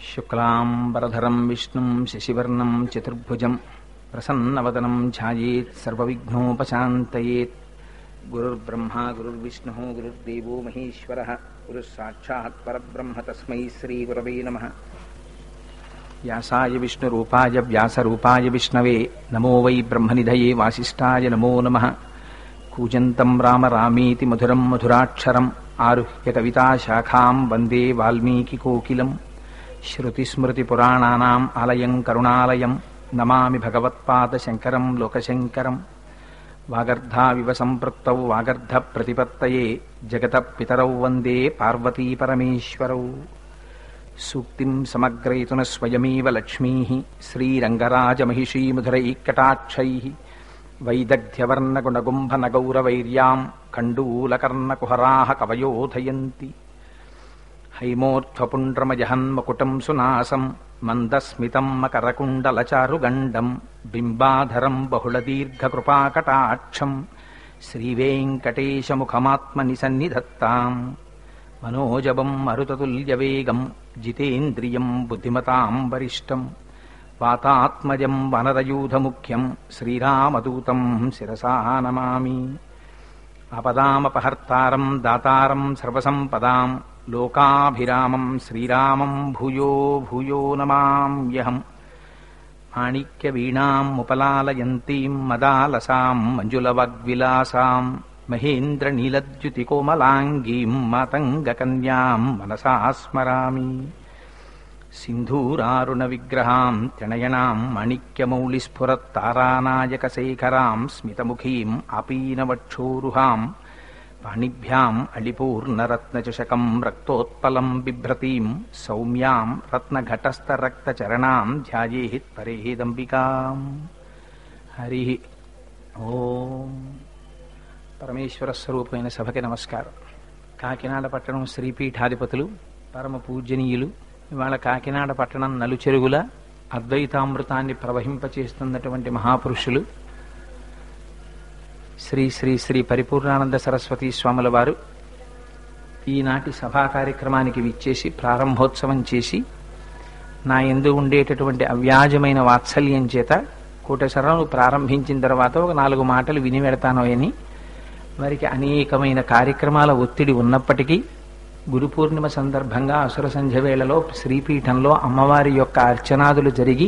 శుక్లాంబరధరం విష్ణుం శశివర్ణం చతుర్భుజం ప్రసన్నవదనం ధ్యాయేత్ సర్వవిఘ్నోపశాంతయేత్. గురుర్బ్రహ్మా గురుర్విష్ణుః గురుర్దేవో మహేశ్వరః గురుస్సాక్షాత్ పరబ్రహ్మ తస్మై శ్రీగురవే నమః. వ్యాసాయ విష్ణురూపాయ వ్యాసరూపాయ విష్ణవే నమో వై బ్రహ్మనిధయే వాసిష్ఠాయ నమో నమః. కూజంతం రామ రామేతి మధురం మధురాక్షరం ఆరుహ్య కవితాశాఖాం వందే వాల్మీకికోకిలం. శ్రుతిస్మృతిపురాణానాం ఆలయం కరుణాలయం నమామి భగవత్పాదశంకరం లోకశంకరం. వాగర్ధావివ సంపృక్తౌ వాగర్ధప్రతిపత్తయే జగతః పితరౌ వందే పార్వతీపరమేశ్వరౌ. సూక్తిం సమగ్రయతున స్వయమేవ లక్ష్మీః శ్రీరంగరాజమహిషీమధురైఃకటాక్షైః. వైదగ్ధ్యవర్ణగుణగుంభనగౌరవైర్యాం కండూలకర్ణకుహరాः కవయోధయంతి. హైమోర్ధ్వపుండ్రమజహన్మకుటం సునాసం మందస్మితం మకరకుండలచారుగండం బింబాధరం బహుళదీర్ఘకృపాకటాక్షం శ్రీవేంకటేశముఖమాత్మనిసన్నిధత్తాం. మనోజవం మరుతతుల్యవేగం జితేంద్రియం బుద్ధిమతాం వరిష్టం. వాతాత్మజం వనరయూధముఖ్యం శ్రీరామదూతం శిరసా నమామి. ఆపదామపహర్తారం దాతారం సర్వసంపదాం లోకాభిరామం శ్రీరామం భూయో భూయో నమామ్యహం. మాణిక్యవీణాం ముపలాలయంతీం మదాలసాం మంజులవాగ్విలాసాం మహేంద్రనీలద్యుతికోమలాంగీం మాతంగకన్యాం మనసా స్మరామి. సింధూరారుణ విగ్రహాం త్రినయనాం మాణిక్యమౌళిస్ఫురత్తారానాయకశేఖరాం స్మితముఖీం ఆపీనవక్షోరుహాం పాణిభ్యాం అళిపూర్ణరత్నచషకం రక్తోత్పలం బిభ్రతీం సౌమ్యాం రత్నఘటస్థరక్తచరణాం ధ్యాయేత్ పరేదంబికాం. హరి ఓం. పరమేశ్వర స్వరూపమైన సభకి నమస్కారం. కాకినాడ పట్టణం శ్రీపీఠాధిపతులు పరమ పూజనీయులు ఇవాళ కాకినాడ పట్టణం నలుచెరుగుల అద్వైతామృతాన్ని ప్రవహింపచేస్తున్నటువంటి మహాపురుషులు శ్రీ శ్రీ శ్రీ పరిపూర్ణానంద సరస్వతీ స్వాముల వారు ఈనాటి సభా కార్యక్రమానికి విచ్చేసి ప్రారంభోత్సవం చేసి నా యందు ఉండేటటువంటి అవ్యాజమైన వాత్సల్యం చేత కూటశరణు ప్రారంభించిన తర్వాత ఒక 4 మాటలు విని వెడతాను అని వారికి అనేకమైన కార్యక్రమాల ఒత్తిడి ఉన్నప్పటికీ గురు పూర్ణిమ సందర్భంగా అసుర సంధ్య వేళలో శ్రీపీఠంలో అమ్మవారి యొక్క అర్చనాదులు జరిగి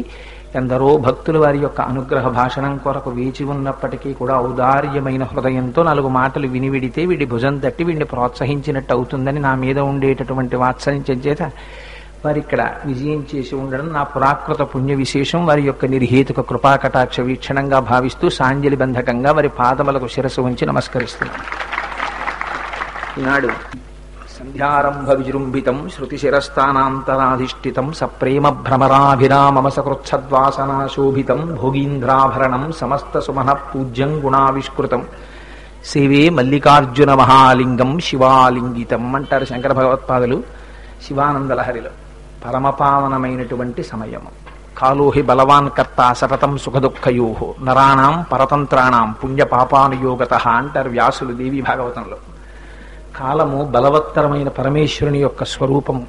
ఎందరో భక్తులు వారి యొక్క అనుగ్రహ భాషణం కొరకు వేచి ఉన్నప్పటికీ కూడా ఔదార్యమైన హృదయంతో 4 మాటలు వినివిడితే వీడి భుజం తట్టి వీడిని ప్రోత్సహించినట్టు అవుతుందని నా మీద ఉండేటటువంటి వాత్సల్యం చేత వారి ఇక్కడ విజయం చేసి ఉండడం నా పురాకృత పుణ్య విశేషం. వారి యొక్క నిర్హేతుక కృపాకటాక్ష వీక్షణంగా భావిస్తూ సాంజలి బంధకంగా వారి పాదములకు శిరస్సు ఉంచి నమస్కరిస్తున్నాను. ఈనాడు సంధ్యారంభ విజృంభితం శృతిశిరస్థానాంతరాధిష్ఠితం సప్రేమ భ్రమరాభిరామమసకృచ్ఛద్వాసనాశోభితం భోగీంద్రాభరణం సమస్త సుమన పూజ్యం గుణావిష్కృతం సేవే మల్లికార్జున మహాలింగం శివాలింగితం అంటారు శంకర భగవత్పాదులు శివానందలహరిలో. పరమపావనమైనటువంటి సమయము. కాలోహి బలవాన్ కర్త సతతం సుఖదుఃఖయో నరాణం పరతంత్రాణం పుణ్యపాపానుయోగత అంటారు వ్యాసులు దేవి భాగవతంలో. కాలము బలవత్తరమైన పరమేశ్వరుని యొక్క స్వరూపము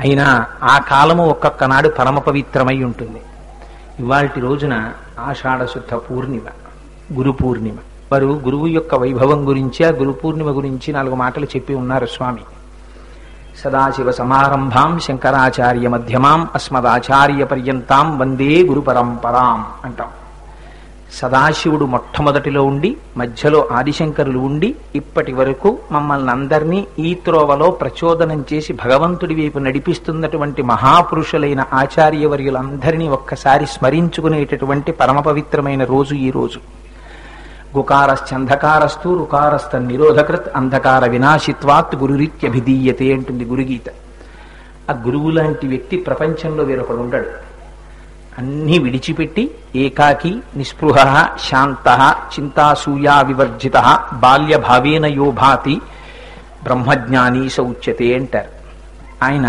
అయినా ఆ కాలము ఒక్కొక్క నాడు పరమ పవిత్రమై ఉంటుంది. ఇవాల్టి రోజున ఆషాఢ శుద్ధ పూర్ణిమ, గురు పూర్ణిమ. వారు గురువు యొక్క వైభవం గురించి ఆ గురు పూర్ణిమ గురించి 4 మాటలు చెప్పి ఉన్నారు స్వామి. సదాశివ సమారంభాం శంకరాచార్య మధ్యమాం అస్మదాచార్య పర్యంతాం వందే గురు పరంపరాం అంటాం. సదాశివుడు మొట్టమొదటిలో ఉండి మధ్యలో ఆదిశంకరులు ఉండి ఇప్పటి వరకు మమ్మల్ని అందరినీ ఈ త్రోవలో ప్రచోదనం చేసి భగవంతుడి వైపు నడిపిస్తున్నటువంటి మహాపురుషులైన ఆచార్యవర్యులందరినీ ఒక్కసారి స్మరించుకునేటటువంటి పరమ పవిత్రమైన రోజు ఈ రోజు. గుకారశ్చంధకారస్తు రుకారస్థ నిరోధకృత్ అంధకార వినాశిత్వాత్ గురురీత్యభిధీయతే అంటుంది గురుగీత. ఆ గురువు లాంటి వ్యక్తి ప్రపంచంలో వేరొకడు ఉంటాడు. అన్నీ విడిచిపెట్టి ఏకాకి నిస్పృహ శాంత చింతాసూయా వివర్జిత బాల్యభావేన యోభాతి బ్రహ్మజ్ఞానీ సౌచ్యతే అంటారు. ఆయన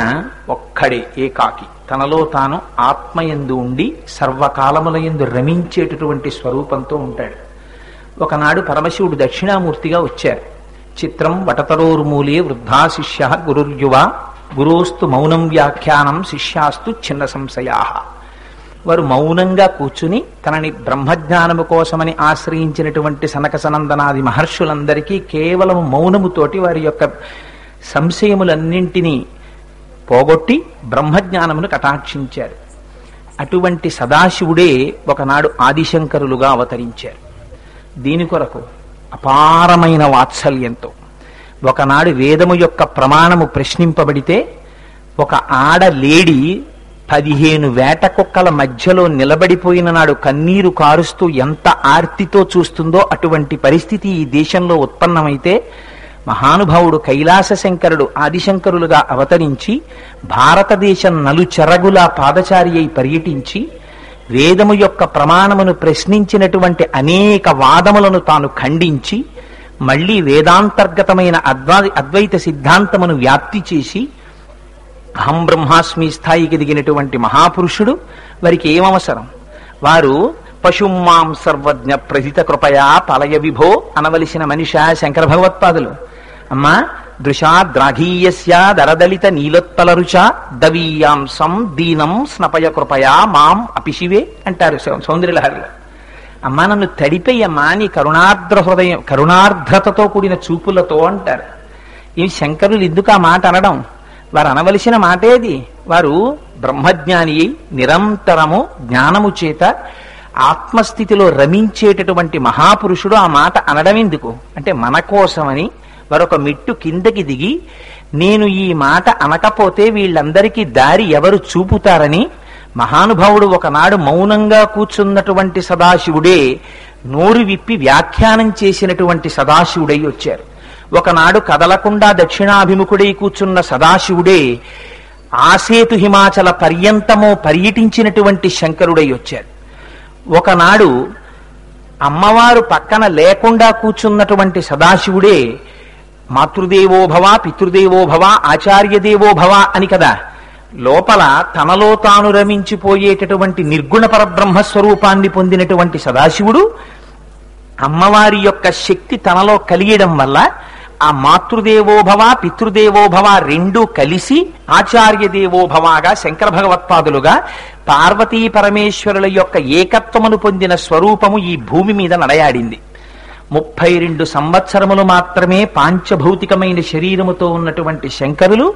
ఒక్కడే ఏకాకి, తనలో తాను ఆత్మయందు ఉండి సర్వకాలములయందు రమించేటటువంటి స్వరూపంతో ఉంటాడు. ఒకనాడు పరమశివుడు దక్షిణామూర్తిగా వచ్చారు. చిత్రం వటతరోర్మూలే వృద్ధా శిష్య గురుర్యువ గురోస్తు మౌనం వ్యాఖ్యానం శిష్యాస్తు చిన్న సంశయా. వారు మౌనంగా కూర్చుని తనని బ్రహ్మజ్ఞానము కోసమని ఆశ్రయించినటువంటి సనక సనందనాది మహర్షులందరికీ కేవలం మౌనముతోటి వారి యొక్క సంశయములన్నింటినీ పోగొట్టి బ్రహ్మజ్ఞానమును కటాక్షించారు. అటువంటి సదాశివుడే ఒకనాడు ఆదిశంకరులుగా అవతరించారు. దీని కొరకు అపారమైన వాత్సల్యంతో ఒకనాడు వేదము యొక్క ప్రమాణము ప్రశ్నింపబడితే ఒక ఆడలేడి 15 వేట కుక్కల మధ్యలో నిలబడిపోయిన నాడు కన్నీరు కారుస్తూ ఎంత ఆర్తితో చూస్తుందో అటువంటి పరిస్థితి ఈ దేశంలో ఉత్పన్నమైతే మహానుభావుడు కైలాస శంకరుడు ఆదిశంకరులుగా అవతరించి భారతదేశం నలుచెరగులా పాదచారి అయి పర్యటించి వేదము యొక్క ప్రమాణమును ప్రశ్నించినటువంటి అనేక వాదములను తాను ఖండించి మళ్లీ వేదాంతర్గతమైన అద్వైత సిద్ధాంతమును వ్యాప్తి చేసి అహం బ్రహ్మాస్మి స్థాయికి దిగినటువంటి మహాపురుషుడు. వారికి ఏమవసరం? వారు పశుమాం సర్వజ్ఞ ప్రథిత కృపయా పలయ విభో అనవలసిన మనిషి శంకర భగవత్పాదులు. అమ్మా దృశాద్రాఘీయస్య దరదలిత నీలోత్పల రుచ దవీయాంసం దీనం స్నపయ కృపయా మాం అపిశివే అంటారు సౌందర్యలహరిలో. అమ్మా నన్ను తడిపేయమ్మా నీ కరుణార్ద్ర హృదయం, కరుణార్ద్రతతో కూడిన చూపులతో అంటారు. ఈ శంకరులు ఎందుకు ఆ మాట అనడం? వారు అనవలసిన మాటేది. వారు బ్రహ్మజ్ఞాని అయి నిరంతరము జ్ఞానము చేత ఆత్మస్థితిలో రమించేటటువంటి మహాపురుషుడు ఆ మాట అనడం ఎందుకు అంటే మన కోసమని మరొక మెట్టు కిందకి దిగి నేను ఈ మాట అనకపోతే వీళ్ళందరికీ దారి ఎవరు చూపుతారని మహానుభావుడు ఒకనాడు మౌనంగా కూర్చున్నటువంటి సదాశివుడే నోరు విప్పి వ్యాఖ్యానం చేసినటువంటి సదాశివుడై వచ్చారు. ఒకనాడు కదలకుండా దక్షిణాభిముఖుడై కూర్చున్న సదాశివుడే ఆసేతు హిమాచల పర్యంతమో పర్యటించినటువంటి శంకరుడై వచ్చారు. ఒకనాడు అమ్మవారు పక్కన లేకుండా కూర్చున్నటువంటి సదాశివుడే మాతృదేవోభవ పితృదేవోభవ ఆచార్యదేవోభవ అని కదా లోపల తనలో తాను రమించిపోయేటటువంటి నిర్గుణ పరబ్రహ్మస్వరూపాన్ని పొందినటువంటి సదాశివుడు అమ్మవారి యొక్క శక్తి తనలో కలియడం వల్ల ఆ మాతృదేవోభవ పితృదేవోభవ రెండూ కలిసి ఆచార్యదేవోభవగా శంకర భగవత్పాదులుగా పార్వతీ పరమేశ్వరుల యొక్క ఏకత్వమును పొందిన స్వరూపము ఈ భూమి మీద నడయాడింది. 32 సంవత్సరములు మాత్రమే పాంచభౌతికమైన శరీరముతో ఉన్నటువంటి శంకరులు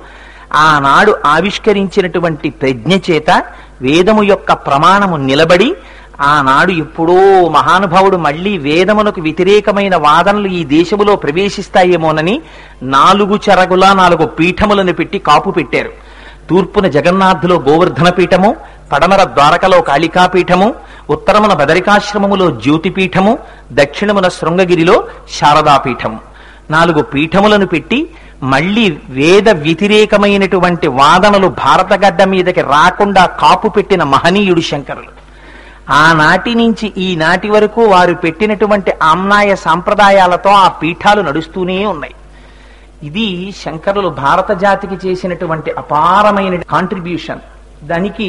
ఆనాడు ఆవిష్కరించినటువంటి ప్రజ్ఞ చేత వేదము యొక్క ప్రమాణము నిలబడి ఆనాడు ఎప్పుడో మహానుభావుడు మళ్లీ వేదమునకు వ్యతిరేకమైన వాదనలు ఈ దేశములో ప్రవేశిస్తాయేమోనని 4 చెరగులా 4 పీఠములను పెట్టి కాపు పెట్టారు. తూర్పున జగన్నాథులో గోవర్ధన పీఠము, పడమర ద్వారకలో కాళికాపీఠము, ఉత్తరమున బదరికాశ్రమములో జ్యోతిపీఠము, దక్షిణమున శృంగగిరిలో శారదాపీఠము 4 పీఠములను పెట్టి మళ్లీ వేద వ్యతిరేకమైనటువంటి వాదనలు భారతగడ్డ మీదకి రాకుండా కాపు పెట్టిన మహనీయుడు శంకరులు. ఆనాటి నుంచి ఈనాటి వరకు వారు పెట్టినటువంటి ఆమ్నాయ సాంప్రదాయాలతో ఆ పీఠాలు నడుస్తూనే ఉన్నాయి. ఇది శంకరులు భారత జాతికి చేసినటువంటి అపారమైన కాంట్రిబ్యూషన్. దానికి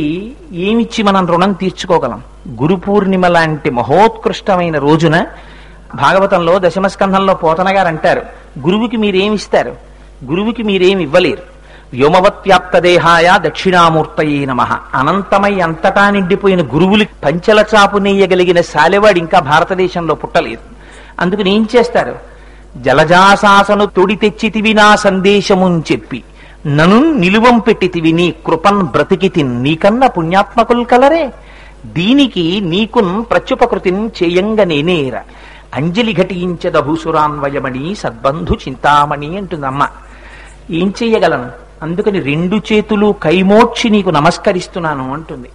ఏమిచ్చి మనం రుణం తీర్చుకోగలం? గురు పూర్ణిమ లాంటి మహోత్కృష్టమైన రోజున భాగవతంలో దశమస్కంధంలో పోతన గారు అంటారు, గురువుకి మీరేమిస్తారు? గురువుకి మీరేమి ఇవ్వలేరు. వ్యోమవత్వ్యాప్త దేహాయ దక్షిణామూర్తయే నమః. అనంతమై అంతటా నిండిపోయిన గురువులు పంచల చాపు నెయ్యగలిగిన శాలెవాడు ఇంకా భారతదేశంలో పుట్టలేదు. అందుకని ఏం చేస్తారు? జలజాసాసను తొడి తెచ్చితివి నా సందేశమున్ చెప్పి నను నిలువం పెట్టితివి నీ కృపన్ బ్రతికితిన్ నీకన్న పుణ్యాత్మకుల్ కలరే దీనికి నీకున్ ప్రత్యుపకృతిన్ చేయంగ నేనేర అంజలి ఘటించద భూసురాన్వయమణి సద్బంధు చింతామణి అంటుందమ్మ. ఏం చెయ్యగలను? అందుకని 2 చేతులు కైమోడ్చి నీకు నమస్కరిస్తున్నాను అంటుంది.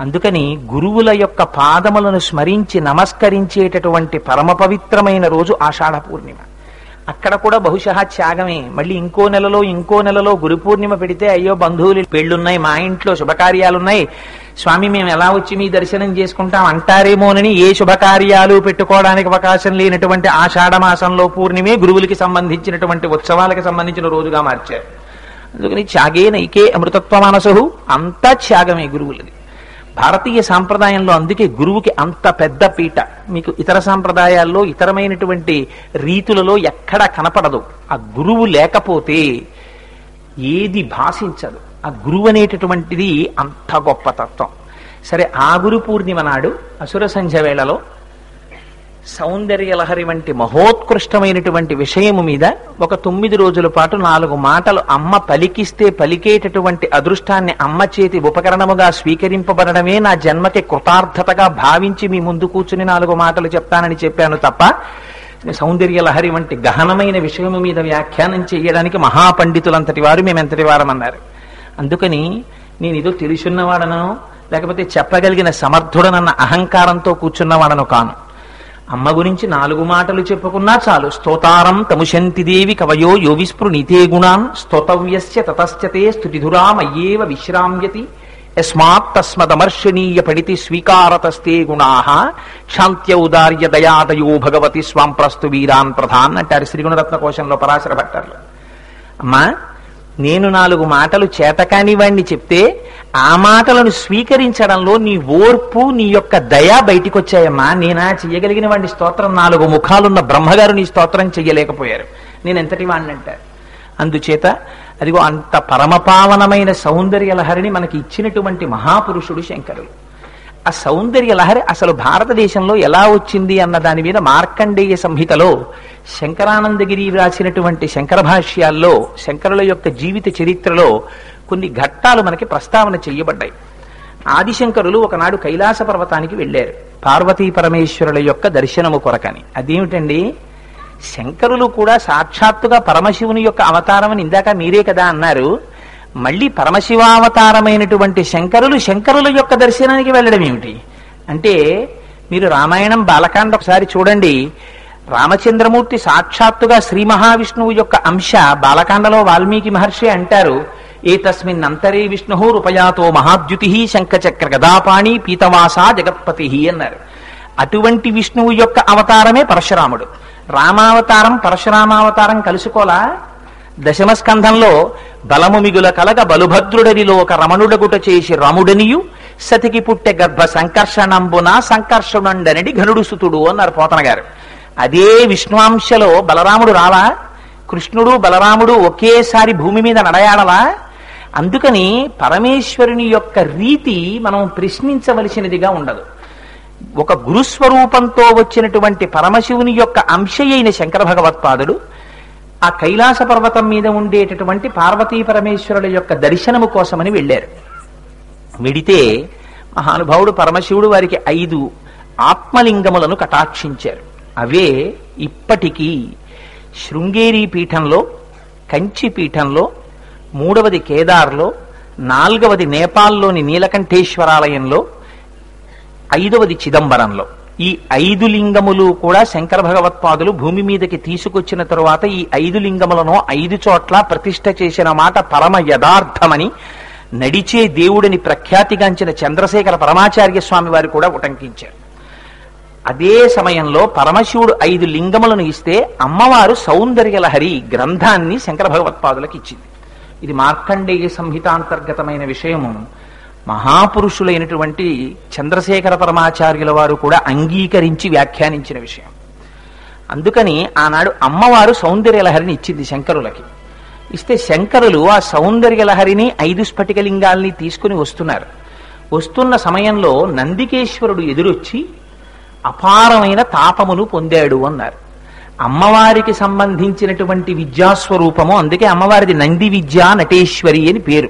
అందుకని గురువుల యొక్క పాదములను స్మరించి నమస్కరించేటటువంటి పరమ పవిత్రమైన రోజు ఆషాఢ పూర్ణిమ. అక్కడ కూడా బహుశా త్యాగమే. మళ్ళీ ఇంకో నెలలో గురు పూర్ణిమ పెడితే అయ్యో బంధువులు పెళ్ళున్నాయి, మా ఇంట్లో శుభకార్యాలున్నాయి, స్వామి మేము ఎలా వచ్చి మీ దర్శనం చేసుకుంటాం అంటారేమోనని ఏ శుభకార్యాలు పెట్టుకోవడానికి అవకాశం లేనటువంటి ఆషాఢ మాసంలో పూర్ణిమే గురువులకి సంబంధించినటువంటి ఉత్సవాలకు సంబంధించిన రోజుగా మార్చారు. అందుకని త్యాగే నైకే అమృతత్వ మనసు, అంతా త్యాగమే గురువులది. భారతీయ సాంప్రదాయంలో అందుకే గురువుకి అంత పెద్ద పీట. మీకు ఇతర సాంప్రదాయాల్లో ఇతరమైనటువంటి రీతులలో ఎక్కడా కనపడదు. ఆ గురువు లేకపోతే ఏది భాషించదు. ఆ గురువు అనేటటువంటిది అంత గొప్ప తత్వం. సరే, ఆ గురు పూర్ణిమ నాడు అసుర సంధ్య వేళలో సౌందర్యలహరి వంటి మహోత్కృష్టమైనటువంటి విషయము మీద ఒక 9 రోజుల పాటు 4 మాటలు అమ్మ పలికిస్తే పలికేటటువంటి అదృష్టాన్ని అమ్మ చేతి ఉపకరణముగా స్వీకరింపబడమే నా జన్మకి కృతార్థతగా భావించి మీ ముందు కూర్చుని 4 మాటలు చెప్తానని చెప్పాను తప్ప సౌందర్యలహరి వంటి గహనమైన విషయము మీద వ్యాఖ్యానం చేయడానికి మహాపండితులంతటి వారు మేమెంతటి వారమన్నారు. అందుకని నేను ఏదో తెలుసున్నవాడనో లేకపోతే చెప్పగలిగిన సమర్థుడనన్న అహంకారంతో కూర్చున్నవాడను కాను. అమ్మ గురించి 4 మాటలు చెప్పుకున్నా చాలు. స్తోతారం తముశంతి దేవి కవయో యో విస్పృణీతే గుణాన్ స్తోతవ్యస్య తతశ్చతే స్తుతిధురామయ్యేవ విశ్రామ్యతి యస్మాత్ తస్మదమర్శనీయ పడితి స్వీకారతస్తే గుణాః శాంత్యౌదార్య దయాదయో భగవతి స్వాం ప్రస్తు వీరాన్ ప్రధాన్ అంటారు శ్రీగుణరత్న కోశంలో పరాశర భట్టారులు. అమ్మా, నేను 4 మాటలు చేతకాని వాణ్ణి చెప్తే ఆ మాటలను స్వీకరించడంలో నీ ఓర్పు, నీ యొక్క దయ బయటికి వచ్చాయమ్మా. నేనా చెయ్యగలిగిన వాడిని స్తోత్రం? 4 ముఖాలున్న బ్రహ్మగారు నీ స్తోత్రం చెయ్యలేకపోయారు. నేను ఎంతటి వాణ్ణి అంటారు. అందుచేత అదిగో అంత పరమపావనమైన సౌందర్యలహరిని మనకి ఇచ్చినటువంటి మహాపురుషుడు శంకరుడు. ఆ సౌందర్యలహరి అసలు భారతదేశంలో ఎలా వచ్చింది అన్న దాని మీద మార్కండేయ సంహితలో శంకరానందగిరి వ్రాసినటువంటి శంకర భాష్యాల్లో శంకరుల యొక్క జీవిత చరిత్రలో కొన్ని ఘట్టాలు మనకి ప్రస్తావన చెయ్యబడ్డాయి. ఆదిశంకరులు ఒకనాడు కైలాస పర్వతానికి వెళ్ళారు పార్వతీ పరమేశ్వరుల యొక్క దర్శనము కొరకని. అదేమిటండి, శంకరులు కూడా సాక్షాత్తుగా పరమశివుని యొక్క అవతారమని ఇందాక మీరే కదా అన్నారు. మళ్ళీ పరమశివావతారమైనటువంటి శంకరుల యొక్క దర్శనానికి వెళ్ళడం ఏమిటి అంటే, మీరు రామాయణం బాలకాండ ఒకసారి చూడండి. రామచంద్రమూర్తి సాక్షాత్తుగా శ్రీ మహావిష్ణువు యొక్క అంశ. బాలకాండలో వాల్మీకి మహర్షి అంటారు, ఏతస్మిన్ అంతరే విష్ణు రూపయాతో మహాద్యుతి శంఖచక్ర గదాపాణి పీతవాసా జగత్పతి అన్నారు. అటువంటి విష్ణువు యొక్క అవతారమే పరశురాముడు. రామావతారం పరశురామావతారం కలుసుకోలా? దశమస్కంధంలో బలము మిగుల కలగ బలుభద్రుడనిలో ఒక రమణుడగుట చేసి రముడనియు సతికి పుట్టె గర్భ సంకర్షణంబున సంకర్షణుండనడి ఘనుడు సుతుడు అన్నారు పోతన గారు. అదే విష్ణువాంశలో బలరాముడు రావా? కృష్ణుడు బలరాముడు ఒకేసారి భూమి మీద నడయాడలా? అందుకని పరమేశ్వరుని యొక్క రీతి మనం ప్రశ్నించవలసినదిగా ఉండదు. ఒక గురుస్వరూపంతో వచ్చినటువంటి పరమశివుని యొక్క అంశ అయిన శంకర భగవత్పాదుడు ఆ కైలాస పర్వతం మీద ఉండేటటువంటి పార్వతీ పరమేశ్వరుల యొక్క దర్శనము కోసమని వెళ్ళారు. వెడితే మహానుభావుడు పరమశివుడు వారికి 5 ఆత్మలింగములను కటాక్షించారు. అవే ఇప్పటికీ శృంగేరి పీఠంలో, కంచి పీఠంలో, 3వది కేదార్లో, 4వది నేపాల్లోని నీలకంఠేశ్వరాలయంలో, 5వది చిదంబరంలో. ఈ 5 లింగములు కూడా శంకర భగవత్పాదులు భూమి మీదకి తీసుకొచ్చిన తరువాత ఈ 5 లింగములను 5 చోట్ల ప్రతిష్ఠ చేసిన మాట పరమ యథార్థమని నడిచే దేవుడిని ప్రఖ్యాతిగాంచిన చంద్రశేఖర పరమాచార్య స్వామి వారు కూడా ఉటంకించారు. అదే సమయంలో పరమశివుడు 5 లింగములను ఇస్తే అమ్మవారు సౌందర్యలహరి గ్రంథాన్ని శంకర భగవత్పాదులకు ఇచ్చింది. ఇది మార్కండేయ సంహితాంతర్గతమైన విషయము. మహాపురుషులైనటువంటి చంద్రశేఖర పరమాచార్యుల వారు కూడా అంగీకరించి వ్యాఖ్యానించిన విషయం. అందుకని ఆనాడు అమ్మవారు సౌందర్యలహరిని ఇచ్చింది శంకరులకి. ఇస్తే శంకరులు ఆ సౌందర్యలహరిని 5 స్ఫటికలింగాల్ని తీసుకుని వస్తున్నారు. వస్తున్న సమయంలో నందికేశ్వరుడు ఎదురొచ్చి అపారమైన తాపమును పొందాడు అన్నారు. అమ్మవారికి సంబంధించినటువంటి విద్యాస్వరూపము, అందుకే అమ్మవారిది నంది విద్యా నటేశ్వరి అని పేరు.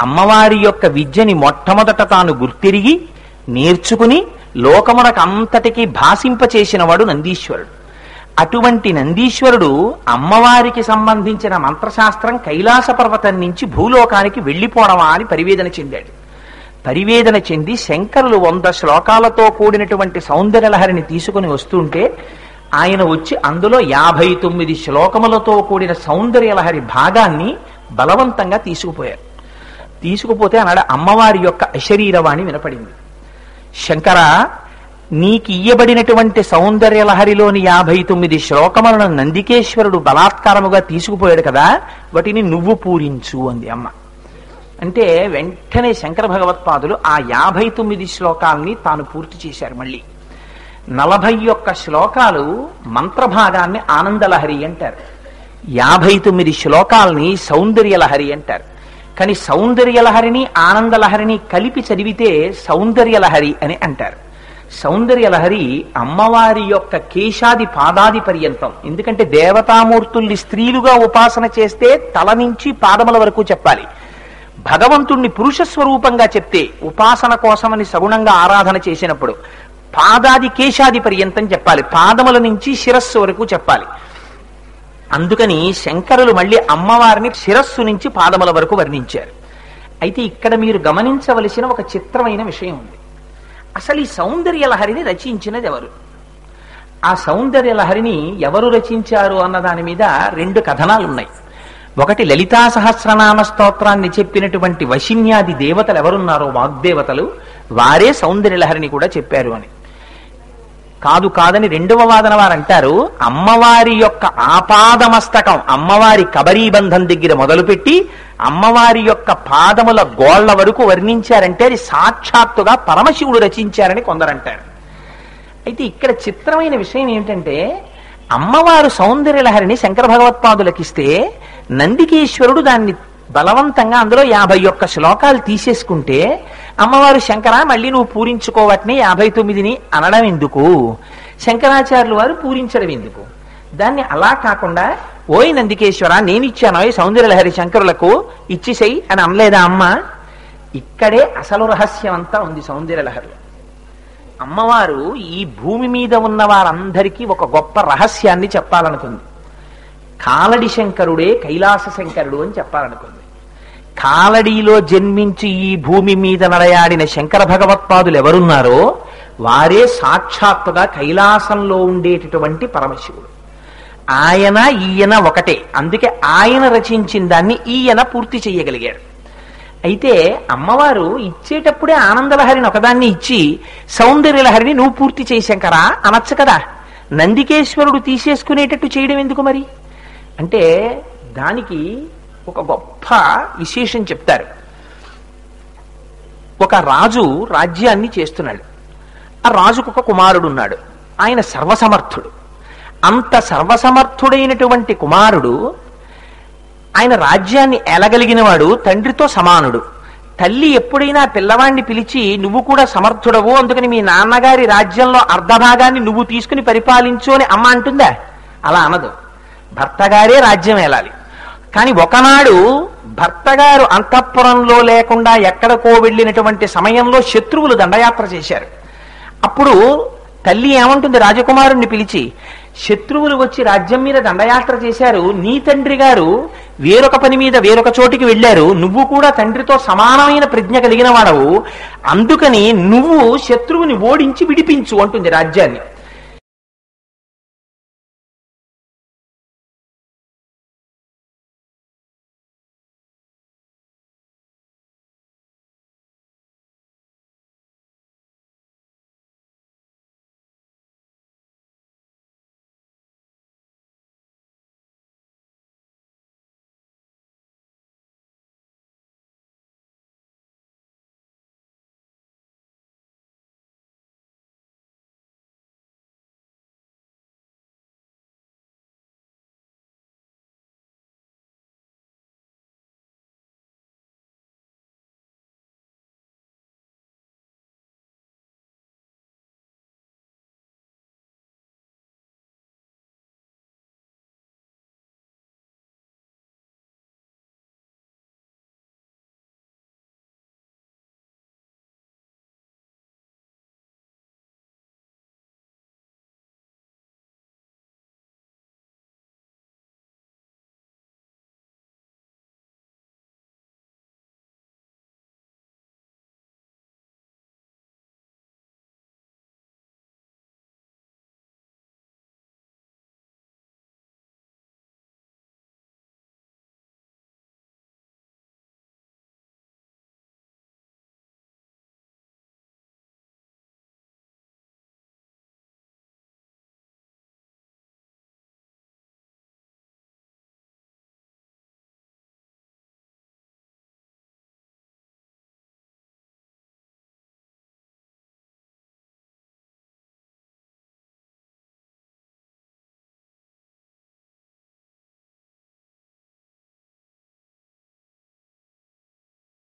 అమ్మవారి యొక్క విద్యని మొట్టమొదట తాను గుర్తిరిగి నేర్చుకుని లోకమునకు అంతటికీ భాషింపచేసినవాడు నందీశ్వరుడు. అటువంటి నందీశ్వరుడు అమ్మవారికి సంబంధించిన మంత్రశాస్త్రం కైలాస పర్వతం నుంచి భూలోకానికి వెళ్ళిపోవడమా అని పరివేదన చెందాడు. పరివేదన చెంది శంకరులు 100 శ్లోకాలతో కూడినటువంటి సౌందర్యలహరిని తీసుకుని వస్తుంటే ఆయన వచ్చి అందులో 59 శ్లోకములతో కూడిన సౌందర్యలహరి భాగాన్ని బలవంతంగా తీసుకుపోయారు. తీసుకుపోతే అన్నాడు అమ్మవారి యొక్క అశరీరవాణి వినపడింది. శంకర, నీకు ఇయ్యబడినటువంటి సౌందర్యలహరిలోని 59 శ్లోకములను నందికేశ్వరుడు బలాత్కారముగా తీసుకుపోయాడు కదా, వాటిని నువ్వు పూరించు అంది అమ్మ. అంటే వెంటనే శంకర భగవత్పాదులు ఆ 59 శ్లోకాల్ని తాను పూర్తి చేశారు. మళ్ళీ 41 శ్లోకాలు మంత్రభాగాన్ని ఆనందలహరి అంటారు. 59 శ్లోకాల్ని సౌందర్యలహరి అంటారు. కానీ సౌందర్యలహరిని ఆనందలహరిని కలిపి చదివితే సౌందర్యలహరి అని అంటారు. సౌందర్యలహరి అమ్మవారి యొక్క కేశాది పాదాది పర్యంతం. ఎందుకంటే దేవతామూర్తుల్ని స్త్రీలుగా ఉపాసన చేస్తే తల నుంచి పాదముల వరకు చెప్పాలి. భగవంతుణ్ణి పురుష స్వరూపంగా చెప్తే ఉపాసన కోసమని సగుణంగా ఆరాధన చేసినప్పుడు పాదాది కేశాది పర్యంతం చెప్పాలి, పాదముల నుంచి శిరస్సు వరకు చెప్పాలి. అందుకని శంకరులు మళ్ళీ అమ్మవారిని శిరస్సు నుంచి పాదముల వరకు వర్ణించారు. అయితే ఇక్కడ మీరు గమనించవలసిన ఒక చిత్రమైన విషయం ఉంది. అసలు ఈ సౌందర్యలహరిని రచించినది ఎవరు? ఆ సౌందర్యలహరిని ఎవరు రచించారు అన్న దాని మీద 2 కథనాలు ఉన్నాయి. ఒకటి లలితా సహస్రనామ స్తోత్రాన్ని చెప్పినటువంటి వశిన్యాది దేవతలు ఎవరున్నారో వాగ్దేవతలు, వారే సౌందర్యలహరిని కూడా చెప్పారు అని. కాదని రెండవ వాదన వారు అంటారు, అమ్మవారి యొక్క ఆపాదమస్తకం అమ్మవారి కబరీబంధం దగ్గర మొదలుపెట్టి అమ్మవారి యొక్క పాదముల గోళ్ల వరకు వర్ణించారంటే అది సాక్షాత్తుగా పరమశివుడు రచించారని కొందరంటారు. అయితే ఇక్కడ చిత్రమైన విషయం ఏమిటంటే, అమ్మవారు సౌందర్యలహరిని శంకర భగవత్పాదులకిస్తే నందికేశ్వరుడు దాన్ని బలవంతంగా అందులో 51 శ్లోకాలు తీసేసుకుంటే అమ్మవారు శంకర మళ్ళీ నువ్వు పూరించుకోవట్ని 59ని అనడం ఎందుకు, శంకరాచార్యులు వారు పూరించడం ఎందుకు? దాన్ని అలా కాకుండా ఓయ్ నందికేశ్వర నేనిచ్చాను ఈ సౌందర్యలహరి శంకరులకు ఇచ్చిసెయ్యి అని అనలేదా అమ్మ? ఇక్కడే అసలు రహస్యం అంతా ఉంది సౌందర్యలహరి. అమ్మవారు ఈ భూమి మీద ఉన్న వారందరికీ ఒక గొప్ప రహస్యాన్ని చెప్పాలనుకుంది. కాలడి శంకరుడే కైలాస శంకరుడు అని చెప్పాలనుకుంది. కాలడిలో జన్మించి ఈ భూమి మీద నడయాడిన శంకర భగవత్పాదులు ఎవరున్నారో వారే సాక్షాత్తుగా కైలాసంలో ఉండేటటువంటి పరమశివుడు. ఆయన ఈయన ఒకటే, అందుకే ఆయన రచించిన దాన్ని ఈయన పూర్తి చేయగలిగారు. అయితే అమ్మవారు ఇచ్చేటప్పుడే ఆనందలహరిని ఒకదాన్ని ఇచ్చి సౌందర్యలహరిని నువ్వు పూర్తి చేయి శంకరా అనొచ్చు కదా. నందికేశ్వరుడు తీసేసుకునేటట్టు చేయడం ఎందుకు మరి అంటే దానికి ఒక గొప్ప విశేషం చెప్తారు. ఒక రాజు రాజ్యాన్ని చేస్తున్నాడు. ఆ రాజుకు ఒక కుమారుడు ఉన్నాడు. ఆయన సర్వసమర్థుడు. అంత సర్వసమర్థుడైనటువంటి కుమారుడు ఆయన రాజ్యాన్ని ఏలగలిగిన వాడు, తండ్రితో సమానుడు. తల్లి ఎప్పుడైనా పిల్లవాడిని పిలిచి నువ్వు కూడా సమర్థుడవు, అందుకని మీ నాన్నగారి రాజ్యంలో అర్ధభాగాన్ని నువ్వు తీసుకుని పరిపాలించు అని అమ్మ అంటుందా? అలా అనదు. భర్తగారే రాజ్యం ఏలాలి. కానీ ఒకనాడు భర్తగారు అంతఃపురంలో లేకుండా ఎక్కడికో వెళ్ళినటువంటి సమయంలో శత్రువులు దండయాత్ర చేశారు. అప్పుడు తల్లి ఏమంటుంది రాజకుమారుణ్ణి పిలిచి, శత్రువులు వచ్చి రాజ్యం మీద దండయాత్ర చేశారు, నీ తండ్రి గారు వేరొక పని మీద వేరొక చోటికి వెళ్ళారు, నువ్వు కూడా తండ్రితో సమానమైన ప్రజ్ఞ కలిగిన వాడవు, అందుకని నువ్వు శత్రువుని ఓడించి విడిపించు అంటుంది రాజ్యాన్ని.